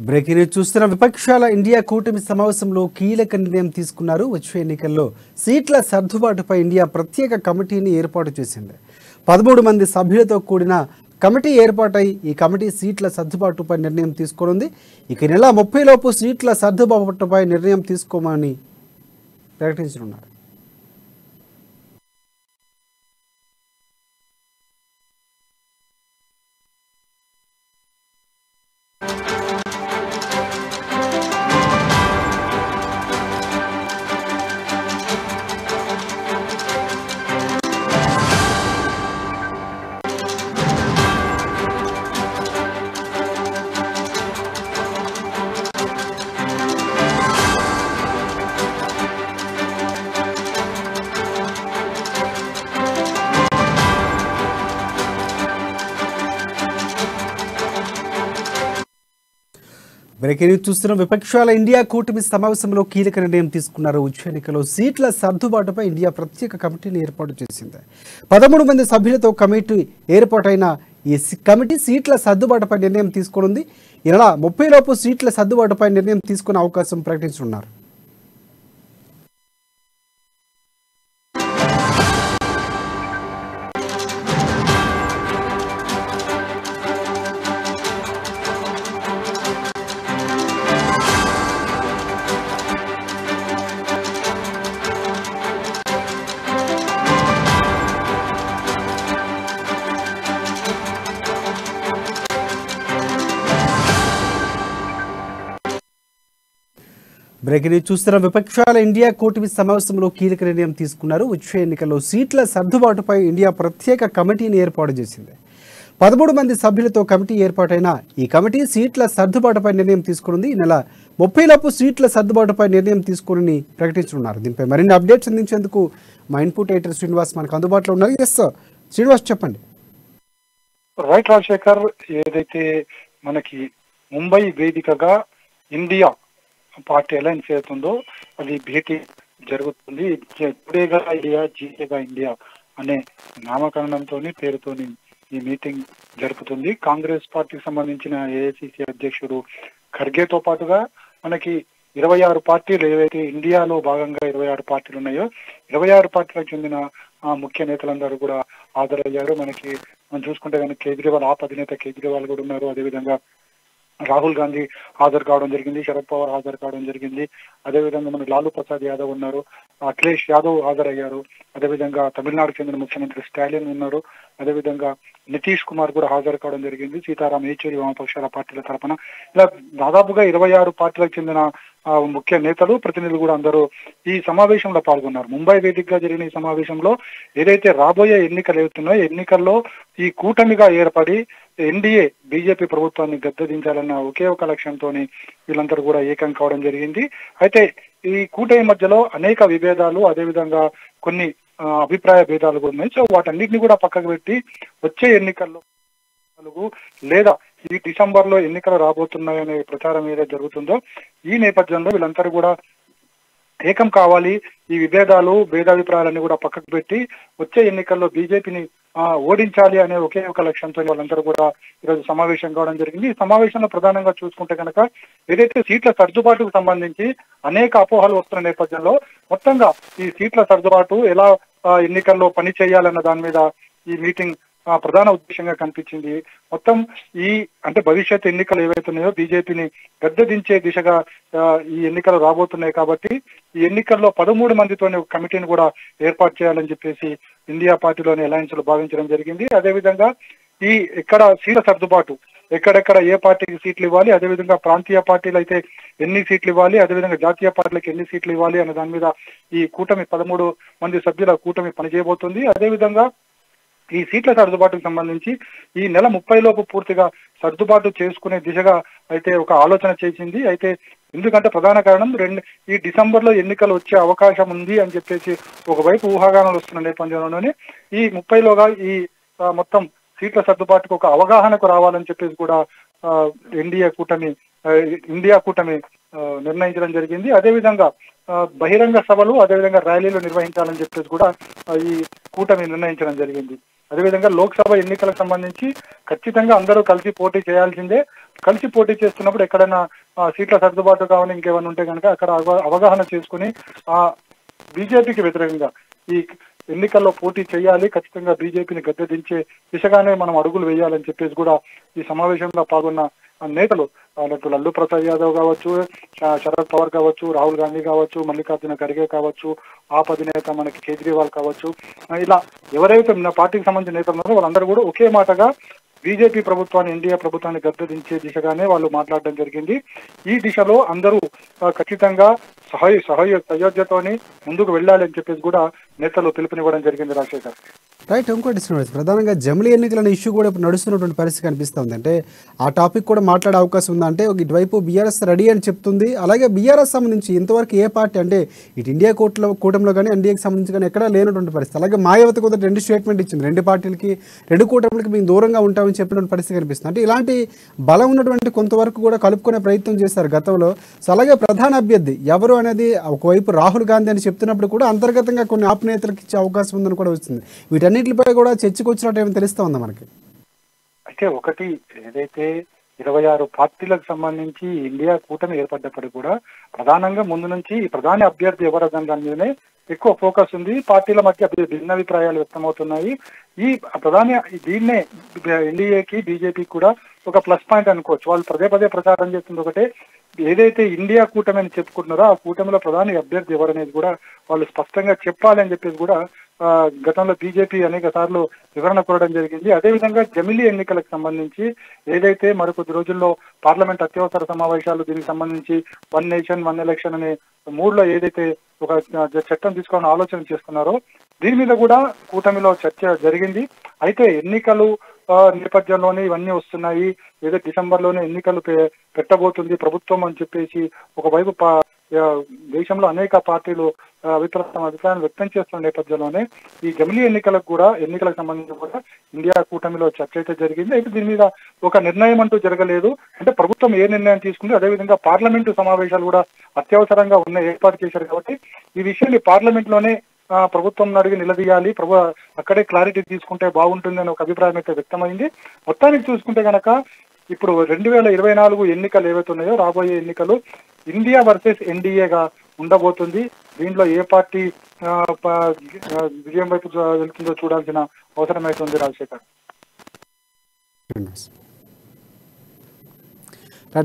Breaking news చూస్తున్న విపక్షాల India కూటమి సమావేశంలో కీలక నిర్ణయం తీసుకున్నారు. వచ్చే ఎన్నికల్లో సీట్ల సర్దుబాటుపై ఇండియా ప్రత్యేక కమిటీని ఏర్పాటు చేసింది. 13 మంది సభ్యులతో కూడిన కమిటీ ఏర్పాటై ఈ కమిటీ సీట్ల సర్దుబాటుపై నిర్ణయం తీసుకోనుంది. ఇక నెల 30 లోపు సీట్ల సర్దుబాటుపై నిర్ణయం తీసుకోమని ప్రకటించనున్నారు. బ్రేకింగ్ న్యూస్ చూస్తున్న విపక్షాల ఇండియా కూటమి సమావేశంలో కీలక నిర్ణయం తీసుకున్నారు. వచ్చే ఎన్నికల్లో సీట్ల సర్దుబాటుపై ఇండియా ప్రత్యేక కమిటీని ఏర్పాటు చేసింది. 13 మంది సభ్యులతో కమిటీ ఏర్పాటైన ఈ కమిటీ సీట్ల సర్దుబాటుపై నిర్ణయం తీసుకోనుంది. ఈ నెల 30 లోపు సీట్ల సర్దుబాటుపై నిర్ణయం తీసుకునే అవకాశం ప్రకటించనున్నారు. బ్రేకింగ్ న్యూస్ చూస్తున్న విపక్షాల ఇండియా కూటమి సమావేశంలో కీలక నిర్ణయం తీసుకున్నారు. వచ్చే ఎన్నికల్లో సీట్ల సర్దుబాటుపై ఇండియా ప్రత్యేక కమిటీని ఏర్పాటు చేసింది. 13 మంది సభ్యులతో కమిటీ ఏర్పాటైన ఈ కమిటీ సీట్ల సర్దుబాటుపై నిర్ణయం తీసుకున్నది. ఈ నెల 30 లోపు సీట్ల సర్దుబాటుపై నిర్ణయం తీసుకుని ప్రకటించనున్నారు. దీనిపై మరిన్ని అప్డేట్స్ అందించేందుకు మా ఇన్పుట్ ఎడిటర్ శ్రీనివాస్ మనకు అందుబాటులో ఉన్నారు. ఎస్ శ్రీనివాస్, చెప్పండి. రైట్ రాజశేఖర్, ఏదైతే మనకి ముంబై వేదికగా ఇండియా పార్టీ అలయన్స్ అవుతుందో అది భేటీ జరుగుతుంది. టుడేగా ఇండియా జీతేగా ఇండియా అనే నామకరణంతో పేరుతోని ఈ మీటింగ్ జరుపుతుంది. కాంగ్రెస్ పార్టీకి సంబంధించిన ఏఐసిసి అధ్యక్షుడు ఖర్గేతో పాటుగా మనకి 26 పార్టీలు ఏవైతే ఇండియాలో భాగంగా 26 పార్టీలు ఉన్నాయో 26 పార్టీలకు చెందిన ముఖ్య నేతలందరూ కూడా హాజరయ్యారు. మనకి మనం చూసుకుంటే కనుక కేజ్రీవాల్, ఆప్ అధినేత కేజ్రీవాల్ కూడా ఉన్నారు. అదేవిధంగా రాహుల్ గాంధీ హాజరు కావడం జరిగింది, శరద్ పవార్ హాజరు కావడం జరిగింది. అదేవిధంగా మన లాలూ ప్రసాద్ యాదవ్ ఉన్నారు, అఖిలేష్ యాదవ్ హాజరయ్యారు. అదేవిధంగా తమిళనాడుకు చెందిన ముఖ్యమంత్రి స్టాలిన్ ఉన్నారు. అదేవిధంగా నితీష్ కుమార్ కూడా హాజరు కావడం జరిగింది. సీతారాం యేచూరి వామపక్షాల పార్టీల తరఫున ఇలా దాదాపుగా 26 పార్టీలకు చెందిన ముఖ్య నేతలు, ప్రతినిధులు కూడా అందరూ ఈ సమావేశంలో పాల్గొన్నారు. ముంబై వేదికగా జరిగిన ఈ సమావేశంలో ఏదైతే రాబోయే ఎన్నికలు అవుతున్నాయో ఎన్నికల్లో ఈ కూటమిగా ఏర్పడి ఎన్డీఏ బీజేపీ ప్రభుత్వాన్ని గద్దెదించాలన్న ఒకే ఒక లక్ష్యంతో వీళ్ళందరూ కూడా ఏకం కావడం జరిగింది. అయితే ఈ కూటమి మధ్యలో అనేక విభేదాలు, అదేవిధంగా కొన్ని అభిప్రాయ భేదాలు కూడా ఉన్నాయి. సో వాటన్నిటిని కూడా పక్కకు పెట్టి వచ్చే ఎన్నికల్లో లేదా ఈ డిసెంబర్ లో ఎన్నికలు రాబోతున్నాయనే ప్రచారం ఏదైతే జరుగుతుందో ఈ నేపథ్యంలో వీళ్ళందరూ కూడా ఏకం కావాలి. ఈ విభేదాలు, భేదాభిప్రాయాలన్నీ కూడా పక్కకు పెట్టి వచ్చే ఎన్నికల్లో బీజేపీని ఓడించాలి అనే ఒకే ఒక లక్ష్యంతో వాళ్ళందరూ కూడా ఈరోజు సమావేశం కావడం జరిగింది. ఈ సమావేశంలో ప్రధానంగా చూసుకుంటే కనుక ఏదైతే సీట్ల సర్దుబాటుకు సంబంధించి అనేక అపోహలు వస్తున్న నేపథ్యంలో మొత్తంగా ఈ సీట్ల సర్దుబాటు ఎలా ఎన్నికల్లో పని చేయాలన్న దాని మీద ఈ మీటింగ్ ప్రధాన ఉద్దేశంగా కనిపించింది. మొత్తం అంటే భవిష్యత్ ఎన్నికలు ఏవైతున్నాయో బీజేపీని గద్దెదించే దిశగా ఈ ఎన్నికలు రాబోతున్నాయి కాబట్టి ఈ ఎన్నికల్లో 13 మందితోనే ఒక కమిటీని కూడా ఏర్పాటు చేయాలని చెప్పేసి ఇండియా పార్టీలోని అలయన్స్ లో భావించడం జరిగింది. అదేవిధంగా ఎక్కడ సీట్ల సర్దుబాటు, ఎక్కడెక్కడ ఏ పార్టీకి సీట్లు ఇవ్వాలి, అదేవిధంగా ప్రాంతీయ పార్టీలు అయితే ఎన్ని సీట్లు ఇవ్వాలి, అదేవిధంగా జాతీయ పార్టీలకు ఎన్ని సీట్లు ఇవ్వాలి అనే దాని మీద ఈ కూటమి 13 మంది సభ్యుల కూటమి పనిచేయబోతుంది. అదేవిధంగా ఈ సీట్ల సర్దుబాటుకు సంబంధించి ఈ నెల 30 లోపు పూర్తిగా సర్దుబాటు చేసుకునే దిశగా అయితే ఒక ఆలోచన చేసింది. అయితే ఎందుకంటే ప్రధాన కారణం ఈ డిసెంబర్ లో ఎన్నికలు వచ్చే అవకాశం ఉంది అని చెప్పేసి ఒకవైపు ఊహాగానాలు వస్తున్న నేపథ్యంలోనే ఈ 30లోగా ఈ మొత్తం సీట్ల సర్దుబాటుకు ఒక అవగాహనకు రావాలని చెప్పేసి కూడా ఇండియా కూటమి నిర్ణయించడం జరిగింది. అదేవిధంగా బహిరంగ సభలు, అదేవిధంగా ర్యాలీలు నిర్వహించాలని చెప్పేసి కూడా ఈ కూటమి నిర్ణయించడం జరిగింది. అదేవిధంగా లోక్సభ ఎన్నికలకు సంబంధించి ఖచ్చితంగా అందరూ కలిసి పోటీ చేయాల్సిందే. కలిసి పోటీ చేస్తున్నప్పుడు ఎక్కడైనా సీట్ల సర్దుబాటు కావాలి ఇంకేమైనా ఉంటే కనుక అక్కడ అవగాహన చేసుకుని బీజేపీకి వ్యతిరేకంగా ఈ ఎన్నికల్లో పోటీ చేయాలి, ఖచ్చితంగా బీజేపీని గద్దె దించే దిశగానే మనం అడుగులు వేయాలని చెప్పేసి కూడా ఈ సమావేశంలో పాల్గొన్న నేతలు లల్లు ప్రసాద్ యాదవ్ కావచ్చు, శరద్ పవార్ కావచ్చు, రాహుల్ గాంధీ కావచ్చు, మల్లికార్జున ఖర్గే కావచ్చు, ఆప్ అధినేత మనకి కేజ్రీవాల్ కావచ్చు, ఇలా ఎవరైతే పార్టీకి సంబంధించిన నేతలు ఉన్నారో వాళ్ళందరూ కూడా ఒకే మాటగా బీజేపీ ప్రభుత్వాన్ని, ఎన్డీఏ ప్రభుత్వాన్ని గద్దె దించే దిశగానే వాళ్ళు మాట్లాడడం జరిగింది. ఈ దిశలో అందరూ ఖచ్చితంగా సయోధ్యతోని ముందుకు వెళ్ళాలని చెప్పేసి కూడా నేతలు పిలుపునివ్వడం జరిగింది. రాజశేఖర్ రైట్. ఇంకోటి శ్రీనివాస్, ప్రధానంగా జమిలీ ఎన్నికల ఇష్యూ కూడా ఇప్పుడు నడుస్తున్నటువంటి పరిస్థితి కనిపిస్తుంది. అంటే ఆ టాపిక్ కూడా మాట్లాడే అవకాశం ఉందా? అంటే ఇటువైపు బీఆర్ఎస్ రెడీ అని చెప్తుంది, అలాగే బీఆర్ఎస్ సంబంధించి ఇంతవరకు ఏ పార్టీ అంటే ఇటు ఇండియా కూటమిలో కానీ ఎన్డీఏకి సంబంధించి కానీ ఎక్కడా లేనటువంటి పరిస్థితి. అలాగే మాయావతి కూడా 2 స్టేట్మెంట్ ఇచ్చింది, 2 పార్టీలకి 2 కూటమిలకి మేము దూరంగా ఉంటామని చెప్పినటువంటి పరిస్థితి కనిపిస్తుంది. అంటే ఇలాంటి బలం ఉన్నటువంటి కొంతవరకు కూడా కలుపుకునే ప్రయత్నం చేశారు గతంలో. సో అలాగే ప్రధాన అభ్యర్థి ఎవరు అనేది ఒకవైపు రాహుల్ గాంధీ అని చెప్తున్నప్పుడు కూడా అంతర్గతంగా కొన్ని ఆప్ నేతలకు ఇచ్చే అవకాశం ఉందని కూడా వస్తుంది. వీటన్నిటిపై కూడా చర్చకు వచ్చినట్టు ఏమైనా తెలుస్తా ఉందా మనకి? అయితే ఒకటి ఏదైతే 26 పార్టీలకు సంబంధించి ఇండియా కూటమి ఏర్పడ్డప్పటికీ కూడా ప్రధానంగా ముందు నుంచి ఈ ప్రధాని అభ్యర్థి ఎవరన్న దాని మీదనే ఎక్కువ ఫోకస్ ఉంది. పార్టీల మధ్య భిన్నాభిప్రాయాలు వ్యక్తమవుతున్నాయి. ఈ ప్రధాని దీన్నే ఎన్డీఏకి బీజేపీకి కూడా ఒక ప్లస్ పాయింట్ అనుకోవచ్చు. వాళ్ళు పదే ప్రచారం చేస్తుంది ఒకటే, ఏదైతే ఇండియా కూటమి అని చెప్పుకుంటున్నారో ఆ కూటమిలో ప్రధాని అభ్యర్థి ఎవరనేది కూడా వాళ్ళు స్పష్టంగా చెప్పాలని చెప్పేసి కూడా గతంలో బీజేపీ అనేక సార్లు వివరణ కోరడం జరిగింది. అదేవిధంగా జమిలీ ఎన్నికలకు సంబంధించి ఏదైతే మరికొద్ది రోజుల్లో పార్లమెంట్ అత్యవసర సమావేశాలు దీనికి సంబంధించి 1 నేషన్ 1 ఎలక్షన్ అనే మూడ్లో ఏదైతే ఒక చట్టం తీసుకోవాలని ఆలోచన చేస్తున్నారో దీని మీద కూడా కూటమిలో చర్చ జరిగింది. అయితే ఎన్నికలు నేపథ్యంలోనే ఇవన్నీ వస్తున్నాయి, ఏదో డిసెంబర్లోనే ఎన్నికలు పెట్టబోతుంది ప్రభుత్వం అని చెప్పేసి ఒకవైపు దేశంలో అనేక పార్టీలు అభిప్రాయాన్ని వ్యక్తం చేస్తున్న నేపథ్యంలోనే ఈ జమిలీ ఎన్నికలకు సంబంధించి కూడా ఇండియా కూటమిలో చర్చ అయితే జరిగింది. అయితే దీని మీద ఒక నిర్ణయం అంటూ జరగలేదు. అంటే ప్రభుత్వం ఏ నిర్ణయం తీసుకుంది, అదేవిధంగా పార్లమెంటు సమావేశాలు కూడా అత్యవసరంగా ఏర్పాటు చేశారు కాబట్టి ఈ విషయాన్ని పార్లమెంట్ లోనే ప్రభుత్వం అడిగి నిలదీయాలి, అక్కడే క్లారిటీ తీసుకుంటే బాగుంటుంది అనే ఒక అభిప్రాయం అయితే వ్యక్తమైంది. మొత్తానికి చూసుకుంటే కనుక ఇప్పుడు 2024 ఎన్నికలు ఏవైతే ఉన్నాయో రాబోయే ఎన్నికలు ఇండియా వర్సెస్ ఎన్డీఏగా ఉండబోతుంది. దీంట్లో ఏ పార్టీ విజయం వైపు వెళ్తుందో చూడాల్సిన అవసరం అయితే ఉంది. Rajasekhar,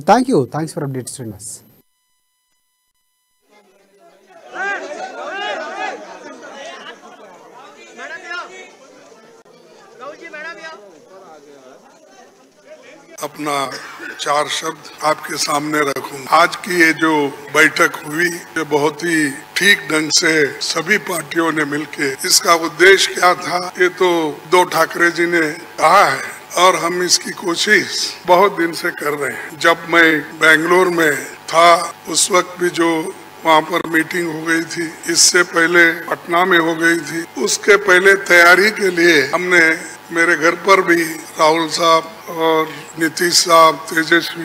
thanks for updates Srinivas. अपना 4 शब्द आपके सामने रखूं। आज की ये जो बैठक हुई ये बहुत ही ठीक ढंग से सभी पार्टियों ने मिलके, इसका उद्देश्य क्या था ये तो उद्धव ठाकरे जी ने कहा है और हम इसकी कोशिश बहुत दिन से कर रहे हैं। जब मैं बेंगलोर में था उस वक्त भी जो वहाँ पर मीटिंग हो गई थी, इससे पहले पटना में हो गई थी, उसके पहले तैयारी के लिए हमने मेरे घर पर भी राहुल साहब और नीतीश साहब, तेजस्वी